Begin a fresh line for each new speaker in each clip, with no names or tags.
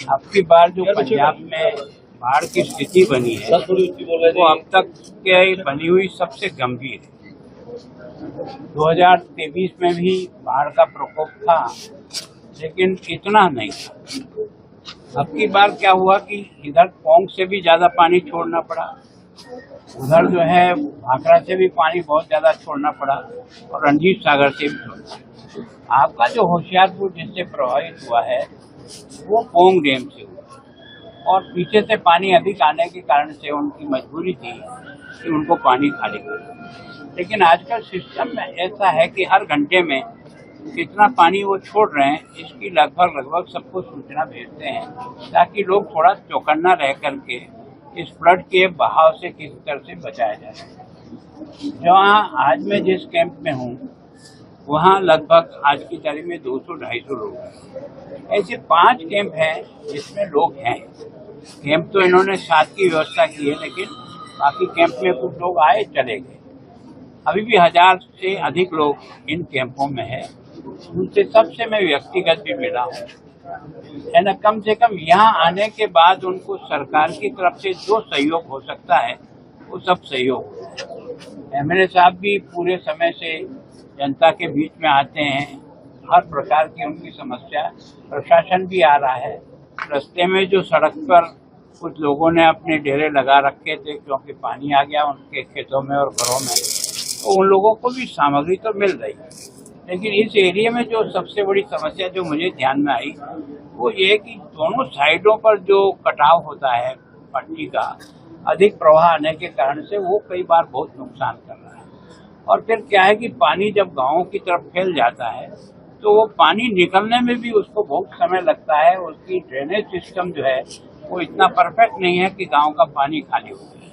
अब की बार जो पंजाब में बाढ़ की स्थिति बनी है वो अब तक के बनी हुई सबसे गंभीर है। 2023 में भी बाढ़ का प्रकोप था, लेकिन इतना नहीं था। अब की बार क्या हुआ कि इधर पोंग से भी ज्यादा पानी छोड़ना पड़ा, उधर जो है भाखड़ा से भी पानी बहुत ज्यादा छोड़ना पड़ा और रणजीत सागर से भी छोड़ना। आपका जो होशियारपुर जिससे प्रभावित हुआ है वो पोंग डैम से हुआ और पीछे से पानी अधिक आने के कारण से उनकी मजबूरी थी कि उनको पानी खाली करना। लेकिन आजकल सिस्टम में ऐसा है कि हर घंटे में कितना पानी वो छोड़ रहे हैं इसकी लगभग सबको सूचना भेजते हैं, ताकि लोग थोड़ा चौकन्ना रह करके इस फ्लड के बहाव से किसी तरह से बचाया जाए। जहाँ आज मैं जिस कैंप में हूँ वहाँ लगभग आज की तारीख में 200-250 लोग हैं। ऐसे 5 कैंप हैं जिसमें लोग हैं। कैंप तो इन्होंने 7 की व्यवस्था की है, लेकिन बाकी कैंप में कुछ लोग आए चले गए। अभी भी 1000 से अधिक लोग इन कैंपों में है। उनसे सबसे मैं व्यक्तिगत भी मिला हूँ, है ना। कम से कम यहाँ आने के बाद उनको सरकार की तरफ से जो सहयोग हो सकता है वो सब सहयोग। एमएलए साहब भी पूरे समय से जनता के बीच में आते हैं, हर प्रकार की उनकी समस्या। प्रशासन भी आ रहा है। रास्ते में जो सड़क पर कुछ लोगों ने अपने डेरे लगा रखे थे क्योंकि पानी आ गया उनके खेतों में और घरों में, तो उन लोगों को भी सामग्री तो मिल रही है। लेकिन इस एरिया में जो सबसे बड़ी समस्या जो मुझे ध्यान में आई वो ये कि दोनों साइडों पर जो कटाव होता है पट्टी का, अधिक प्रवाह आने के कारण से वो कई बार बहुत नुकसान कर रहा है। और फिर क्या है कि पानी जब गांवों की तरफ फैल जाता है तो वो पानी निकलने में भी उसको बहुत समय लगता है। उसकी ड्रेनेज सिस्टम जो है वो इतना परफेक्ट नहीं है कि गांव का पानी खाली हो जाए।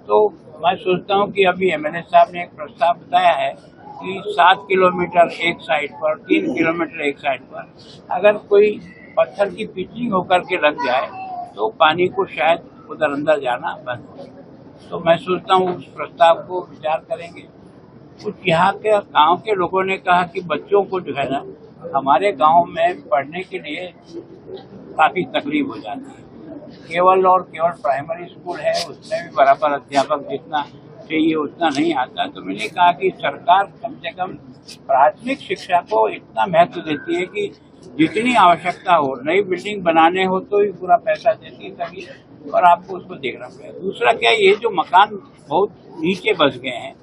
तो मैं सोचता हूँ कि अभी एमएलए साहब ने एक प्रस्ताव बताया है कि 7 किलोमीटर एक साइड पर, 3 किलोमीटर एक साइड पर अगर कोई पत्थर की पिचिंग होकर के लग जाए तो पानी को शायद उधर अंदर जाना बंद हो। तो मैं सोचता हूँ उस प्रस्ताव को विचार करेंगे। कुछ यहाँ के गांव के लोगों ने कहा कि बच्चों को जो है ना हमारे गांव में पढ़ने के लिए काफी तकलीफ हो जाती है। केवल और केवल प्राइमरी स्कूल है, उसमें भी बराबर अध्यापक जितना चाहिए उतना नहीं आता। तो मैंने कहा कि सरकार कम से कम प्राथमिक शिक्षा को इतना महत्व देती है कि जितनी आवश्यकता हो, नई बिल्डिंग बनाने हो तो भी पूरा पैसा देती है तभी, और आपको उसको देखना पड़ेगा। दूसरा क्या, ये जो मकान बहुत नीचे बस गए हैं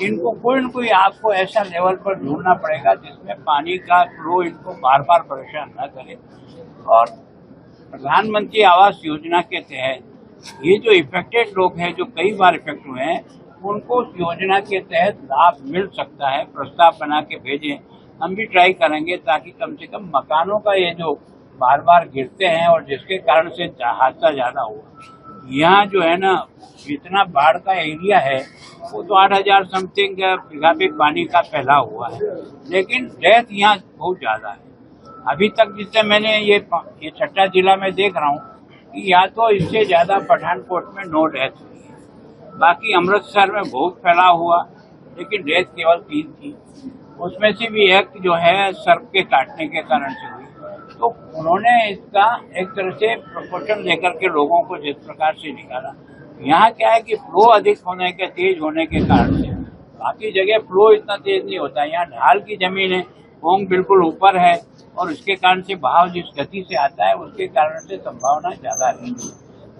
इनको कोई न कोई आपको ऐसा लेवल पर ढूंढना पड़ेगा जिसमें पानी का फ्लो इनको बार बार परेशान न करे। और प्रधानमंत्री आवास योजना के तहत ये जो इफेक्टेड लोग हैं, जो कई बार इफेक्ट हुए हैं, उनको उस योजना के तहत लाभ मिल सकता है। प्रस्ताव बना के भेजें, हम भी ट्राई करेंगे ताकि कम से कम मकानों का ये जो बार बार गिरते हैं और जिसके कारण से हादसा ज्यादा हुआ। यहाँ जो है ना जितना बाढ़ का एरिया है वो तो 8000 समथिंग बीघा पे पानी का फैला हुआ है, लेकिन डेथ यहाँ बहुत ज्यादा है। अभी तक जिससे मैंने ये चट्टा जिला में देख रहा हूँ कि या तो इससे ज्यादा पठानकोट में 9 डेथ हुई है। बाकी अमृतसर में बहुत फैला हुआ, लेकिन डेथ केवल 3 थी। उसमें से भी एक जो है सर्प के काटने के कारण से हुई। तो उन्होंने इसका एक तरह से प्रोपोर्शन लेकर के लोगों को जिस प्रकार से निकाला। यहाँ क्या है कि फ्लो अधिक होने के, तेज होने के कारण से, बाकी जगह फ्लो इतना तेज नहीं होता। यहाँ ढाल की जमीन है, पोंग बिल्कुल ऊपर है और उसके कारण से बहाव जिस गति से आता है उसके कारण से संभावना ज्यादा रहती है।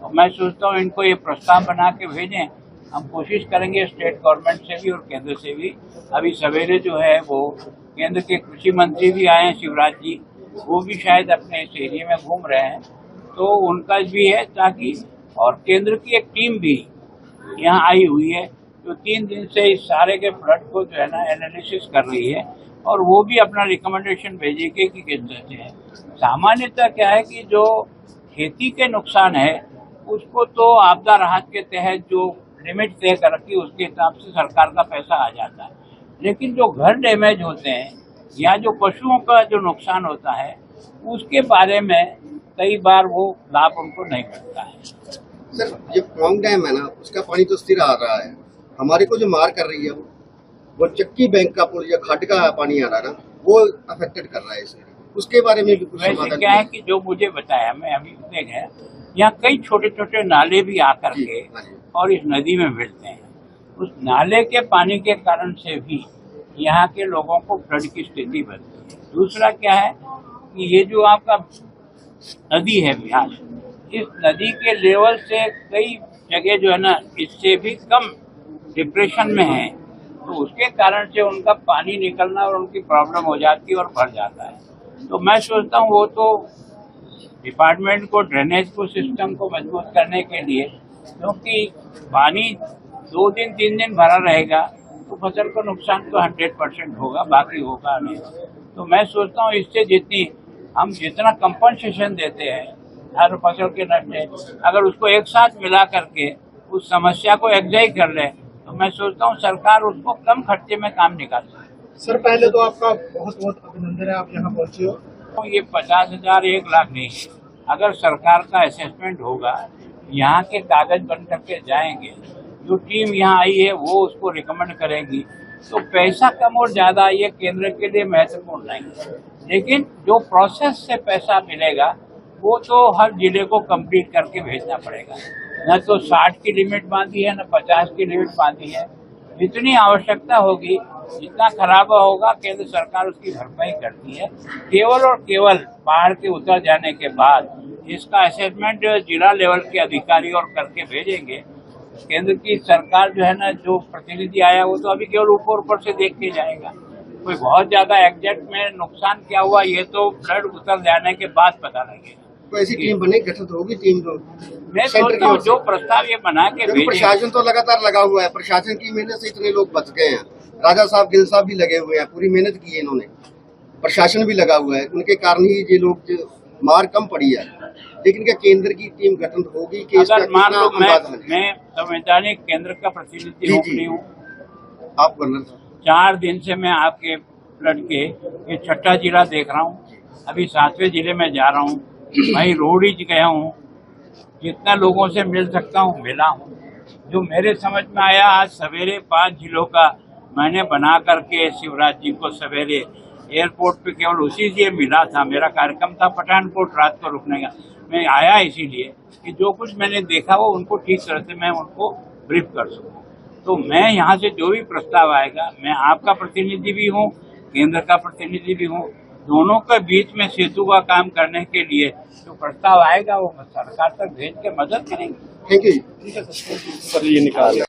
तो मैं सोचता हूँ इनको ये प्रस्ताव बना के भेजें। हम कोशिश करेंगे स्टेट गवर्नमेंट से भी और केंद्र से भी। अभी सवेरे जो है वो केंद्र के कृषि मंत्री भी आए हैं, शिवराज जी, वो भी शायद अपने इस एरिया में घूम रहे हैं, तो उनका भी है ताकि, और केंद्र की एक टीम भी यहाँ आई हुई है जो 3 दिन से इस सारे के फ्लड को जो है ना एनालिसिस कर रही है और वो भी अपना रिकमेंडेशन भेजेगी कि किस तरह से है। सामान्यतः क्या है कि जो खेती के नुकसान है उसको तो आपदा राहत के तहत जो लिमिट तय कर रखी उसके हिसाब से सरकार का पैसा आ जाता है, लेकिन जो घर डैमेज होते हैं या जो पशुओं का जो नुकसान होता है उसके बारे में कई बार वो लाभ उनको नहीं मिलता है।
सर, ये पोंग डैम है ना, उसका पानी तो स्थिर आ रहा है। हमारे को जो मार कर रही है वो चक्की बैंक का पुल या खड्ड का पानी आ रहा है ना, वो अफेक्टेड कर रहा है इस एरिया। उसके बारे में भी कुछ
वैसे
समाधान
क्या है कि जो मुझे बताया, मैं अभी उसने गया, यहाँ कई छोटे छोटे नाले भी आकर
जी,
के
हाँ जी।
और इस नदी में मिलते हैं। उस नाले के पानी के कारण से भी यहाँ के लोगों को फ्लड की स्थिति बनती है। दूसरा क्या है कि ये जो आपका नदी है ब्यास, इस नदी के लेवल से कई जगह जो है ना इससे भी कम डिप्रेशन में है, तो उसके कारण से उनका पानी निकलना और उनकी प्रॉब्लम हो जाती है और भर जाता है। तो मैं सोचता हूँ वो तो डिपार्टमेंट को ड्रेनेज को सिस्टम को मजबूत करने के लिए, क्योंकि पानी 2 दिन 3 दिन भरा रहेगा तो फसल को नुकसान तो 100% होगा, बाकी होगा नहीं। तो मैं सोचता हूँ इससे जितना कंपनसेशन देते हैं हर फसल के नष्ट, अगर उसको एक साथ मिला करके उस समस्या को एकजाई कर ले तो मैं सोचता हूँ सरकार उसको कम खर्चे में काम निकाल सकती
सर, पहले तो आपका बहुत बहुत अभिनंदन है, आप यहाँ पहुँचे हो।
है। ये 50,000 1 लाख नहीं है। अगर सरकार का असेसमेंट होगा, यहाँ के कागज बन करके जाएंगे, जो टीम यहाँ आई है वो उसको रिकमेंड करेगी, तो पैसा कम और ज्यादा ये केंद्र के लिए महत्वपूर्ण नहीं है। लेकिन जो प्रोसेस से पैसा मिलेगा वो तो हर जिले को कंप्लीट करके भेजना पड़ेगा। न तो 60 की लिमिट बांधी है, न 50 की लिमिट बांधी है। जितनी आवश्यकता होगी, जितना खराबा होगा, केंद्र सरकार उसकी भरपाई करती है। केवल और केवल पहाड़ के उतर जाने के बाद इसका असेसमेंट जिला लेवल के अधिकारी और करके भेजेंगे। केंद्र की सरकार जो है ना, जो प्रतिनिधि आया वो तो अभी केवल ऊपर से देख के जाएगा। कोई बहुत ज्यादा एग्जैक्ट में नुकसान क्या हुआ ये तो फ्लड उतर जाने के बाद पता लगेगा।
तो ऐसी टीम बने, गठित होगी टीम तो
मैं सोचता हूँ जो प्रस्ताव ये बना के
क्योंकि प्रशासन तो लगातार लगा हुआ है, प्रशासन की मेहनत से इतने लोग बच गए हैं। राजा साहब, गिल साहब भी लगे हुए हैं, पूरी मेहनत की है इन्होंने, प्रशासन भी लगा हुआ है, उनके कारण ही ये लोग मार कम पड़ी है। लेकिन क्या केंद्र की टीम गठन होगी कि
अगर मान लो मैं संवैधानिक केंद्र का प्रतिनिधि हूँ नहीं हूँ,
आप गवर्नर
4 दिन से मैं आपके फ्लड के ये 6ठा जिला देख रहा हूँ, अभी 7वें जिले में जा रहा हूँ, वहीं रोडीज गया हूँ, जितना लोगों से मिल सकता हूँ मिला हूँ। जो मेरे समझ में आया, आज सवेरे 5 जिलों का मैंने बना करके शिवराज जी को सवेरे एयरपोर्ट पे केवल उसी से मिला था। मेरा कार्यक्रम था पठानकोट रात को रुकने का, मैं आया इसीलिए कि जो कुछ मैंने देखा वो उनको ठीक तरह से मैं उनको ब्रीफ कर सकूं। तो मैं यहाँ से जो भी प्रस्ताव आएगा, मैं आपका प्रतिनिधि भी हूँ, केंद्र का प्रतिनिधि भी हूँ, दोनों के बीच में सेतु का काम करने के लिए जो प्रस्ताव आएगा वो सरकार तक भेज के मदद करेंगे।
थैंक यू
ठीक है सर, ये निकाल